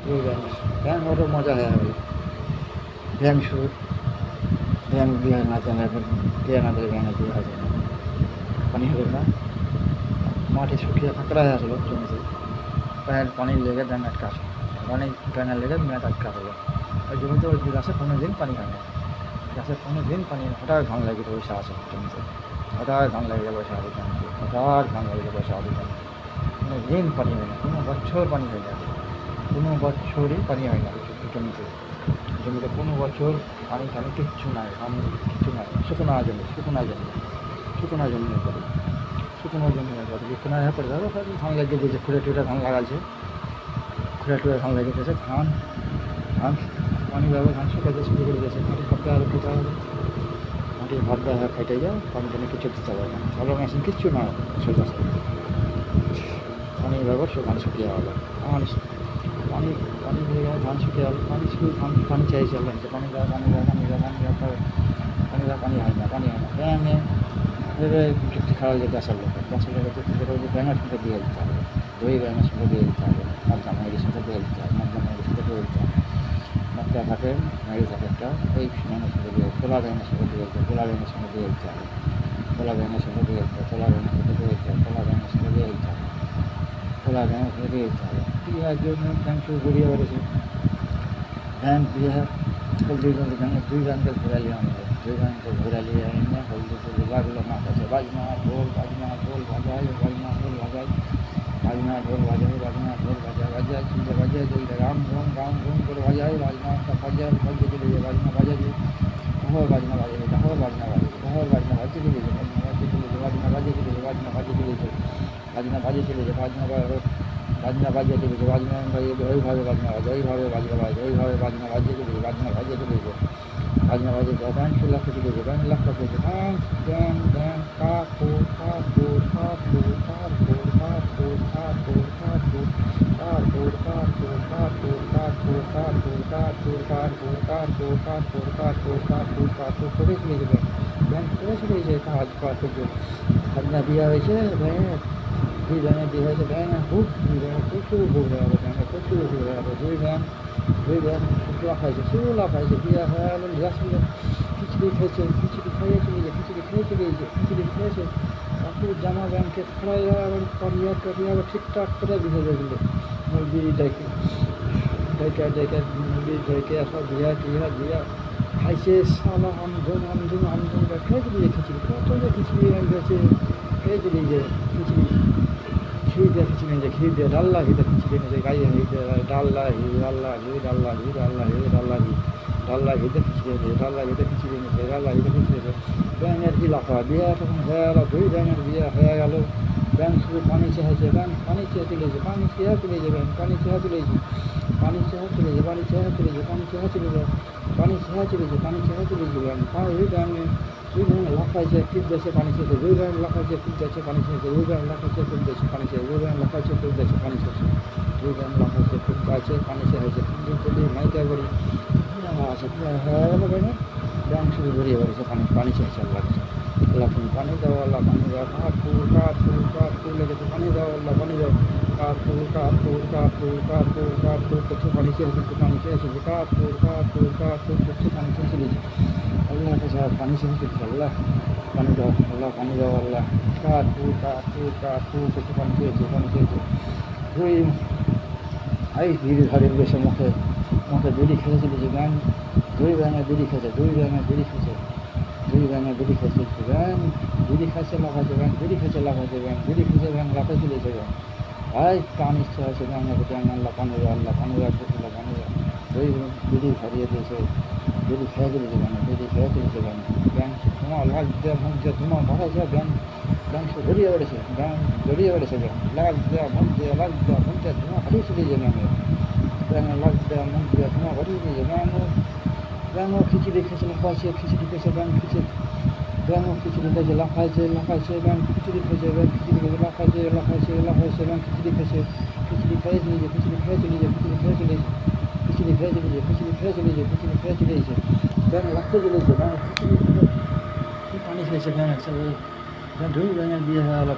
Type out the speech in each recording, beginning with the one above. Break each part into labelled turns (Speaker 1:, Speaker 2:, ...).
Speaker 1: দুই ব্যাং ওরও মজা হয়ে গেল। ব্যাং শুরু ব্যাং বিয়ে না জানে বিয়ে না দিলে ব্যাঙের বিয়ে হয়ে যায় না, পানি হলো না, মাটি শুকিয়ে কাঁকড়া হয়ে আসলো জমিতে, পানি লেগে ব্যাঙ আটকা আসলো, ব্যাঙের লেগে মেয়াদ আটকা হলো। ওই জমিতে ওই গাছে 15 দিন পানি হয় না, গাছে 15 দিন পানি হঠাৎ ঘাম লেগে বসে আসে জমিতে, হঠাৎ ঘাম লেগে গেল বসে আদি জমিতে, হঠাৎ ঘাম লেগে গেল বসে আদি জমিতে, 15 দিন পানি হয় না, কোনো বছর পানি হয় না, কোনো বছরই পানি হয় না জমিতে, জমিতে কোনো বছর পানি টানি কিচ্ছু নাই, কিচ্ছু নাই, শুকনো জমি শুকনো জমি পড়ে, শুকনো জমি বিছানা হয়ে পড়ে যাবে, ধান লাগিয়ে দিয়েছে, খুঁড়ে টুড়ে ধান লাগাচ্ছে, খুঁড়ে টুড়ে ধান লাগিয়ে দিয়েছে, ধান পানি ব্যবহার ধান শুকাতে শুরু করে দিয়েছে, মাটি ভর্তা আরও খেতে হবে, মাটি ভর্তা হয়ে ফেটে যায়, পানি টানি কিছু দিতে হবে না, ভালো মেশিন কিচ্ছু না সোজা পানি ব্যবহার সে ধান শুকিয়ে হবে, পানি পানি দিয়ে গেলে ধান শুকিয়ে গেল, পানি চাইছে পানি দেওয়া পানি দেওয়া পানি দেওয়া পানি দেওয়া পানি দেওয়া পানি হয় না, ব্যাঙে ভেবে যুক্তি খাওয়া যায় গ্যাসের লোকের যুক্তি করে ব্যাঙের সঙ্গে দিয়ে দিতে হবে, দই ব্যাঙের সঙ্গে দিয়ে দিতে হবে, মদ্দা মেয়ের সঙ্গে দিয়ে দিতে হবে, মদ্দা মেয়ের সঙ্গে দিয়ে দিতে হবে, মদ্দা থাকে মেয়ে থাকে একটা ওই ব্যাঙের সঙ্গে দিয়ে তোলা ব্যাঙের সঙ্গে দিয়ে দিতে হবে, তোলা ব্যাঙের সঙ্গে দিয়ে দিতে হবে, তোলা ব্যাঙের সঙ্গে দিয়ে দিতে হবে, তোলা ব্যাঙের সঙ্গে দিয়ে দিতে হবে, তোলা ব্যাঙের সঙ্গে দিয়ে দিতে হবে, তোলা ব্যাঙের সঙ্গে দিয়ে দিতে হবে, বিয়ের জন্য ব্যাঙ শুরু গড়িয়ে বেড়েছে, ব্যাঙ বিয়ে হলদি দুই ব্যাংকে ঘোরালি আমাদের, দুই ব্যাংকে ঘোরালি এনে হলদি ফুলদি লাগলো মাছ আছে, বাজনা ঢোল বাজায়, বাজনা ঢোল বাজায়, বাজনা ঢোল বাজায় চিন্তা বাজায় চলতে রাম ঘুম করে বাজায়, বাজনাটা বাজায় চলে যায়, বাজনা বাজাবে ঢহর বাজনা বাজাবে, ঢহর বাজনা বাজতে চলে যায়, বাজনা বাজিয়ে চলে যায়, বাজনা বাজিয়ে চলে যায়, বাজনা বাজিয়ে চলে যায়, বাজনা বাজিয়ে চলে যায়, বাজনা বাজিয়ে ওইভাবে বাজনা বাজে, ওইভাবে বাজনা বাজে, ওইভাবে বাজনা বাজিয়ে চলে যায়, বাজনা বাজিয়ে চলে যায়, বাজনা বাজিয়ে ব্যাংক লাখে চলে যায়, ব্যাংক লাখ চলছে, ব্যাং কাকুর কাকুর কাকুর কাকুর কাকুর কাকুর কাকুর কাকুর কাকুর কাকুর কাকুর কাকুর কাকুর কাকুর কাকুর কাকুর কাকুর কাকুর কাকুর করে চলে যাবে, ব্যাংক করে চলে যায় কাজ কাকুর আপনার বিয়ে হয়েছে ব্যাংক, দুই ব্যাঙে বিয়ে হয়েছে, ব্যাঙে দুই ব্যাঙে প্রচুর ভোগ দেওয়া ব্যাঙে প্রচুর ভোগ দেওয়া দুই ব্যাঙ লাফাইছে শুরু লাফাইছে, বিয়ে হয়ে গেল রাসুলে খিচুড়ি খেয়েছে, খিচুড়ি খেয়ে চলে যায়, খিচুড়ি খেয়েছে, কাকুর জামা ব্যাংকে খড়াই আবার পারিয়া আবার ঠিকঠাক করে বিয়ে হয়ে গেলো, মুরগি ডেকে মুরগি ডেকে সব দিয়া খাইছে, সালা আমধুম খেয়ে চলে যায়, খিচুড়ি কত যে খিচুড়ি গেছে, খেয়ে চলে যায় খিচুড়ি, খিচুড়ি দিয়ে ডাল্লা ঘিতে খিচুড়ি নিয়েছে, গাইয়ে ডাল্লা ঘি খিচুড়ি নিয়েছে, ব্যাঙের কি লাফা বিয়ে তখন হয়ে গেল, দুই ব্যাঙের বিয়ে হয়ে গেল, ব্যাঙ শুধু পানি চেয়েছে, ব্যাঙ পানি চেয়ে চলেছে, পানি চেয়ে চলেছে, পানি চেয়ে চলেছে, দুই ব্যাঙ লাফাইছে ফিট দেশে পানি চেয়েছে, দুই ব্যাঙ লাফাইছে ফিট দেশে পানি চেয়েছে, দুই ব্যাঙ লাফাইছে ফিট দেশে পানি চেয়েছে, দুই ব্যাঙ লাফাইছে ফিট দেশে পানি চেয়েছে, দুই ব্যাঙ লাফাইছে ফিট গাছে পানি চেয়েছে, চলি মাইকা করি আছে হয়ে গেল ব্যাঙে, ব্যাঙ শুধু ঘুরিয়ে বেড়েছে, পানি চেয়েছে আল্লাহ তুমি পানি দাও, আল্লাহ পানি দাও, কাঠ লেগেছে, পানি দাও আল্লাহ পানি দাও, কাঠ করছে, পানি চেয়েছে, পানি চেয়েছে, করছে, পানি চেয়েছে, আল্লাহ কাছে পানি চেয়েছে, আল্লাহ পানি দাও, আল্লাহ পানি দাও, আল্লাহ কাঠ করছে, পানি চেয়েছে, দুই এই ধীরে ধরে বেশে মুখে বিড়ি খেতে চলেছে, ব্যাঙ দুই ব্যাঙে বিড়ি খেয়েছে, ব্যাঙ বিড়ি খাচ্ছে, ব্যাঙ বিড়ি খেয়েছে লাফাই চলেছে, ব্যাঙ ভাই টান ইচ্ছা আছে ব্যাঙ আল্লাহ পানি দাও, দুই বিড়ি ধরিয়ে দিয়েছে, বিড়ি খেয়ে চলেছে, ব্যাঙ ধোঁয়া লাগ দেওয়া মুখ দিয়ে ধোঁয়া ভরাইছে, ব্যাঙ সে জড়িয়ে বেড়েছে, ব্যাঙ লাগ দেওয়া মুখ দিয়ে ধোঁয়া হারিয়ে চলেছে, ব্যাঙের লাগ দেওয়া মুখ দিয়ে ধোঁয়া হারিয়ে দিয়েছে, ব্যাঙও খিচুড়ি খেয়েছে, লাফাইছে, ব্যাঙ খিচুড়ি খেয়েছে, লাফাইছে, ব্যাঙ খিচুড়ি খেয়েছে, লাফাইছে, ব্যাঙ খিচুড়ি খেয়েছে, খিচুড়ি খেয়ে চলেছে, ব্যাঙ লাফতে চলেছে, পানি খেয়েছে, দুই ব্যাঙের বিয়ে হয়ে গেল,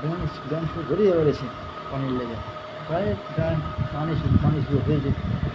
Speaker 1: ব্যাঙ শুধু গড়িয়ে বেড়েছে পানির লেগে, প্রায় পানি শুরু হয়েছে,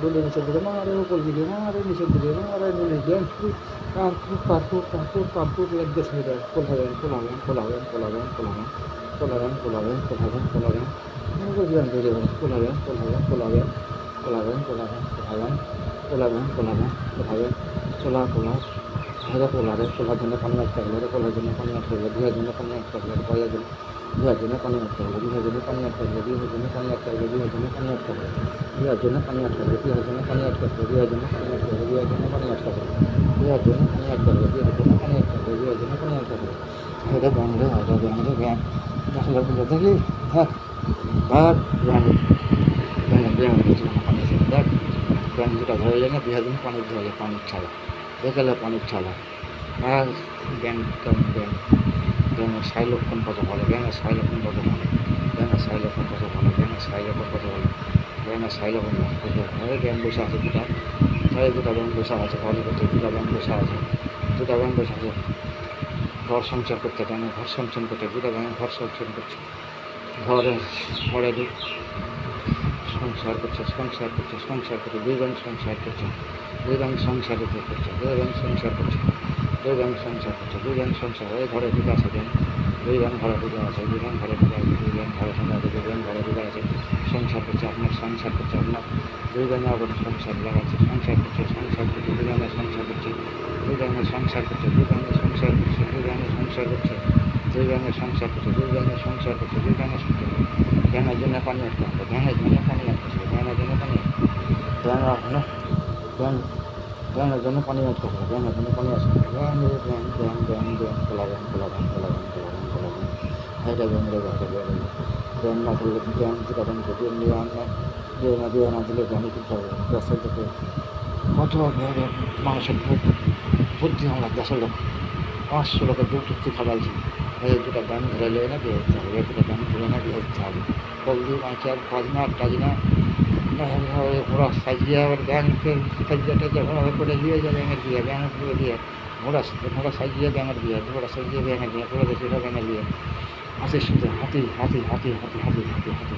Speaker 1: ডুলে নিচের দিকে মারে, উপর দিকে মারে, নিচের দিকে মারে, ডুলে দেন আর খুব পার খুব পার খুব পার খুব লাগতেছে এটা কোলাবেন কোলাবেন কোলাবেন কোলাবেন কোলাবেন কোলাবেন কোলাবেন কোলাবেন কোলাবেন বুঝলেন বুঝে কোলাবেন কোলাবেন কোলাবেন কোলাবেন কোলাবেন কোলাবেন কোলাবেন কোলাবেন কোলাবেন কোলা কোলা হেরে কোলারে কোলার জন্য পানি আটকে গেলে কোলার জন্য পানি আটকে গেলে বিয়ের জন্য পানি আটকে গেলে বয়ের জন্য বিয়ের জন্য পানি আটকে গেলে বিয়ের জন্য পানি আটকে গেলে বিয়ের জন্য পানি আটকে গেলে বিয়ের জন্য পানি আটকে গেলে বিয়ের জন্য পানি আটকে গেলে বিয়ের জন্য পানি আটকে গেলে বিয়ের জন্য পানি আটকে গেলে বিয়ের জন্য পানি আটকে গেলে বিয়ের জন্য পানি আটকে গেলে বিয়ের জন্য পানি আটকে গেলে বিয়ের জন্য পানি আটকে গেলে হেরে ব্যাংরে হেরে ব্যাংরে ব্যাং দেখলে বুঝে দেখি দেখ ভাগ ব্যাং ব্যাং ব্যাং পানি দেখ ব্যাং দুটা ধরে যায় না বিয়ের জন্য পানি ধরে পানির ছাড়া দেখালে পানির ছাড়া আর ব্যাং কেমন ব্যাং ব্যাঙের সাইলক্ষণ কত ভালো ব্যাঙের সাইলক্ষণ কত ভালো ব্যাঙের সাইলক্ষণ কত ভালো ব্যাঙের সাইলক্ষণ কত ভালো ব্যাঙের সাইলক্ষণ কত ভালো ব্যাঙ বসে আছে দুটা দুটা ব্যাঙ বসে আছে ঘরে করতে দুটা ব্যাঙ বসে আছে দুটা ব্যাঙ বসে আছে ঘর সংসার করতে ব্যাঙের ঘর সংসার করতে দুটা ব্যাঙের ঘর সংসার করছে ঘরে ঘরে সংসার করছে সংসার করছে সংসার করছে দুই ব্যাঙ সংসার করছে দুই ব্যাঙ সংসার করছে দুই ব্যাঙ সংসার করছে দুই ব্যাঙ সংসার করছে দুই ব্যাঙ সংসার ওই ঘরে ঢুকে আছে ব্যাঙ দুই ব্যাঙ ঘরে ঢুকে আছে দুই ব্যাঙ ঘরে ঢুকে আছে দুই ব্যাঙ ঘরে ঢুকে আছে দুই ব্যাঙ ঘরে ঢুকে আছে সংসার করছে আপনার সংসার করছে আপনার দুই ব্যাঙে আবার সংসার লাগাচ্ছে সংসার করছে দুই ব্যাঙে সংসার করছে দুই ব্যাঙে সংসার করছে দুই ব্যাঙে সংসার করছে দুই ব্যাঙে সংসার করছে দুই ব্যাঙে সংসার করছে দুই ব্যাঙে সংসার করছে দুই ব্যাঙে সংসার করছে ব্যাঙের জন্য পানি আটকে হবে ব্যাঙের জন্য পানি আটকে ব্যাঙের জন্য পানি ব্যাঙ না ব্যাঙ ব্যাঙের জন্য পানি আটকে হবে ব্যাঙের জন্য পানি আসবে ব্যাঙ ব্যাঙ ব্যাঙ ব্যাঙ ব্যাঙ কোলাবেন কোলাবেন কোলাবেন কোলাবেন কোলাবেন এটা ব্যাঙ রে ব্যাঙ ব্যাঙ না দিলে ব্যাঙ দুটা ব্যাঙ দিয়ে নিয়ে আনলে দিয়ে না দিলে ব্যাঙ কিন্তু হবে দেশের দিকে কত মানুষের বুদ্ধি আমরা দেশের লোক 500 লোকের দুধ টুকটি খাওয়াইছি এই দুটা ব্যাঙ ধরে লে না দিয়ে দিতে হবে দুটা ব্যাঙ ধরে না দিয়ে দিতে হবে ফল দিয়ে মাছে আর কাজ না কাজি না ঘোড়া সাজিয়ে আবার ব্যাঙকে সাজিয়েটা ঘোড়া করে দিয়ে যায় ব্যাঙের দিয়ে ব্যাঙের দিয়ে দিয়ে ঘোড়া সাজিয়ে ব্যাঙের দিয়ে ঘোড়া সাজিয়ে ব্যাঙের দিয়ে ঘোড়া দেশে ব্যাঙের দিয়ে হাতির সাথে হাতি হাতি হাতি হাতি হাতি হাতি হাতি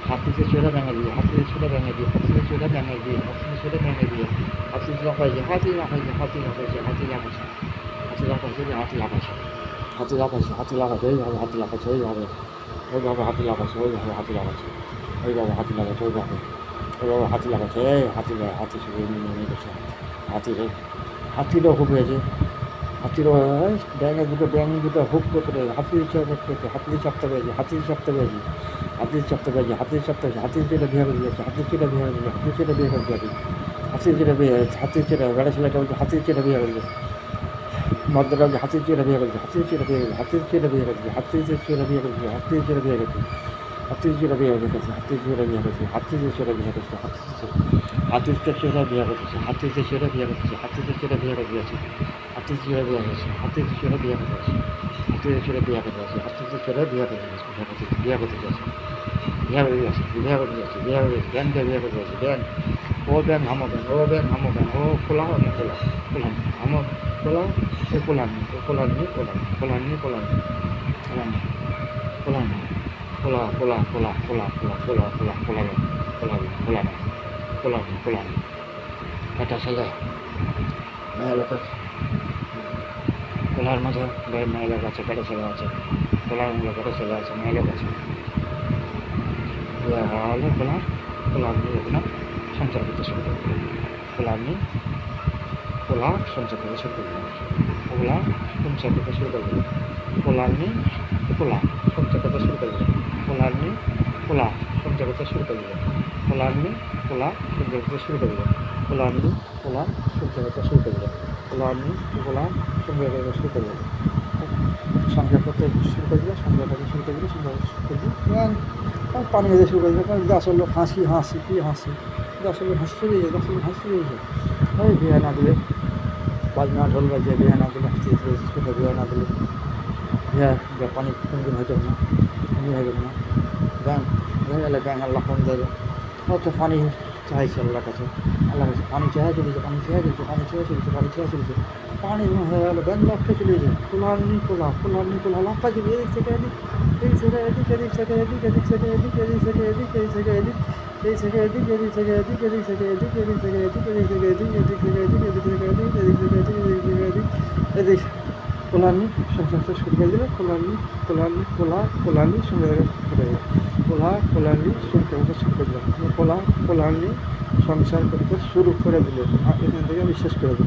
Speaker 1: হাতিতে চড়ে ব্যাঙের দিয়ে হাতিতে চড়ে ব্যাঙের দিয়ে হাতিতে চড়ে ব্যাঙের দিয়ে হাতিতে চড়ে ব্যাঙের দিয়ে হাতি লাফাইছে হাতি লাফাইছে হাতি লাফাইছে হাতি লাফাইছে হাতি লাফাইছে হাতি লাফাইছে হাতি লাফাইছে হাতি লাফাইছে এইভাবে হাতি লাফাইছে এইভাবে ওইভাবে হাতি লাফাইছে ওইভাবে হাতি লাফাইছে ওইভাবে হাতি লাফাইছে ওইভাবে ওইভাবে হাতি লাফাইছে এই হাতি শুধু নিয়ে গেছে হাতিরও হুক হয়েছে হাতিরও ব্যাঙের দুটো হুক করে হাতির চাপতে পেরেছে হাতির চাপতে পেরেছে হাতির চাপতে পেরেছে হাতির চাপতে পেরেছে হাতির চেটে বিয়ে করে দিয়েছে হাতির চেটে বিয়ে করে দিয়েছে হাতির চেটে বিয়ে করে দিয়েছে হাতির চেটে বিয়ে হয়েছে হাতির চেটে বেড়া ছেলেটা বলছে হাতির চেটে বিয়ে করে দিয়েছে মদ্যটা বলছে হাতির চেটে বিয়ে করেছে হাতির চেটে বিয়ে করেছে হাতির চেটে বিয়ে করেছে হাতির চেটে বিয়ে করেছে হাতির চেটে বিয়ে করেছে হাতির চেটে বিয়ে করেছে হাতির চেটে বিয়ে করেছে হাতির চেটে বিয়ে করেছে হাতির চেটে বিয়ে করেছে হাতির চেটে বিয়ে করেছে হাতির চেটে বিয়ে করে দিয়েছে হাতির চেটে বিয়ে করেছে হাতির চেটে বিয়ে করেছে হাতির চেটে বিয়ে করে দিয়েছে হাতির চেটে বিয়ে করে দিয়েছে বিয়ে করে দিয়েছে বিয়ে করে দিয়েছে বিয়ে করে দিয়েছে বিয়ে করে ব্যাংকে বিয়ে করে দিয়েছে ব্যাংক ও ব্যাংক হামো ব্যাংক ও ব্যাংক হামো ব্যাংক ও খোলা না খোলা খোলা হামো খোলা সে কোলানি কোলানি কোলানি কোলানি কোলানি কোলানি কোলানি কোলা কোলা কোলা কোলা কোলা কোলা কোলা কোলানি কোলানি কোলানি কোলানি কোলানি একটা ছেলে মেয়ে লোকের কোলার মাঝে মেয়ে লোক আছে পেটে ছেলে আছে কোলার মধ্যে পেটে ছেলে আছে মেয়ে লোক আছে হলে কোলার নিয়ে ওখানে সঞ্চার করতে শুরু করবে কোলার নিয়ে কোলা সঞ্চার করতে শুরু করবে কোলা সঞ্চার করতে শুরু করবে কোলার নিয়ে কোলা সঞ্চার করতে শুরু করবে কোলার নিয়ে কোলা সঞ্চার করতে শুরু করবে কোলার নিয়ে কোলা সঞ্চার করতে শুরু করবে কোলার নিয়ে কোলা সঞ্চার করতে শুরু করবে কোলার নিয়ে কোলা সঞ্চার করতে শুরু করবে সংসার করতে শুরু করে দিলে সংসার করতে শুরু করে দিলে সংসার শুরু করে দিলে পানি হতে শুরু করে দিলে 10 লোক হাসি কি হাসি 10 লোক হাসি চলে যায় 10 লোক হাসি চলে যায় ওই বিয়ে না দিলে বাজনা ঢোল বাজিয়ে বিয়ে না দিলে হাসি চলে বিয়ে না দিলে বিয়ে পানি কোনদিন হয়ে যাবে না কোনদিন হয়ে যাবে না ব্যাংক এলে ব্যাংক আল্লাহ ফোন দেবে হয়তো পানি চাইছে আল্লাহর কাছে পানি চেয়ে চলেছে পানি চেয়ে চলেছে পানি চেয়ে চলেছে পানি চেয়ে চলেছে পানি হয়ে গেলো ব্যাংক লাফতে চলে যায় কোলানি কোলা লাফটা চলে এদিক থেকে এদিক এদিক থেকে এদিক এদিক থেকে এদিক এদিক থেকে এদিক এদিক থেকে এদিক এদিক থেকে এদিক এই থেকে এদিক, এদিক থেকে এদিক, এদিক থেকে এদিক, এদিক থেকে এদিক, এদিক থেকে এদিক, এদিক থেকে এদিক, এদিক থেকে এদিক, এদিক থেকে এদিক, এদিক থেকে এদিক, এদিক কোলানি সংসার শুরু করে দিল। কোলানি সঙ্গে করে দিল। কোলানি সংসার শুরু করে দিলাম। কোলানি সংসার করতে শুরু করে দিল। এখান থেকে আমি শেষ করে দিলাম।